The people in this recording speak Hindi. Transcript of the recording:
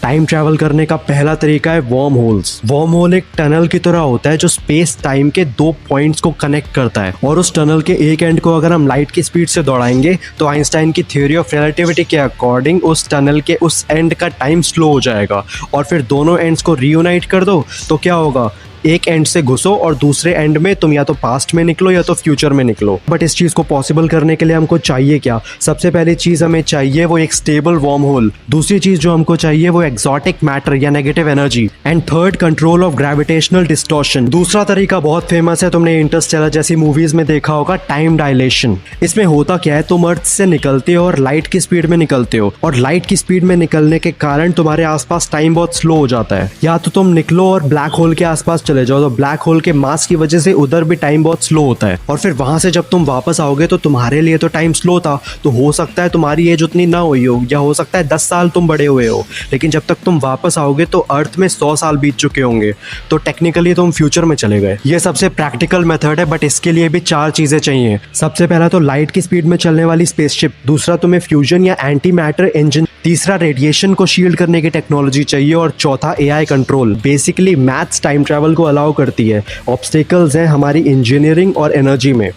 टाइम ट्रैवल करने का पहला तरीका है वर्म होल्स। वर्म होल एक टनल की तरह होता है जो स्पेस टाइम के दो पॉइंट्स को कनेक्ट करता है, और उस टनल के एक एंड को अगर हम लाइट की स्पीड से दौड़ाएंगे तो आइंस्टाइन की थ्योरी ऑफ रिलेटिविटी के अकॉर्डिंग उस टनल के उस एंड का टाइम स्लो हो जाएगा, और फिर दोनों एंड्स को रीयूनाइट कर दो तो क्या होगा, एक एंड से घुसो और दूसरे एंड में तुम या तो पास्ट में निकलो या तो फ्यूचर में निकलो। बट इस चीज को पॉसिबल करने के लिए हमको चाहिए क्या? सबसे पहली चीज हमें चाहिए वो एक स्टेबल वर्म होल। दूसरी चीज जो हमको चाहिए वो एक्सोटिक मैटर या negative energy. And third, control of gravitational distortion. दूसरा तरीका बहुत फेमस है, तुमने इंटरस्टेलर जैसी मूवीज में देखा होगा, टाइम डायलेशन। इसमें होता क्या है, तुम अर्थ से निकलते हो और लाइट की स्पीड में निकलते हो, और लाइट की स्पीड में निकलने के कारण तुम्हारे आसपास टाइम बहुत स्लो हो जाता है। या तो तुम निकलो और ब्लैक होल के आसपास चले जाओ, तो ब्लैक होल के मास की वजह से उधर भी टाइम बहुत स्लो होता है, और फिर वहां से जब तुम वापस आओगे तो तुम्हारे लिए तो टाइम स्लो था, तो हो सकता है तुम्हारी एज उतनी ना हुई हो, या हो सकता है 10 साल तुम बड़े हुए हो, लेकिन जब तक तुम वापस आओगे तो अर्थ में 100 साल बीत चुके होंगे, तो टेक्निकली तुम फ्यूचर में चले गए। ये सबसे प्रैक्टिकल मेथड है, बट इसके लिए भी 4 चीजें चाहिए। सबसे पहला तो लाइट की स्पीड में चलने वाली स्पेसशिप, दूसरा तुम्हें फ्यूजन या एंटी मैटर इंजन, तीसरा रेडिएशन को शील्ड करने की टेक्नोलॉजी चाहिए, और चौथा AI control. Basically maths time travel को अलाउ करती है, ऑब्स्टेकल्स हैं हमारी इंजीनियरिंग और एनर्जी में।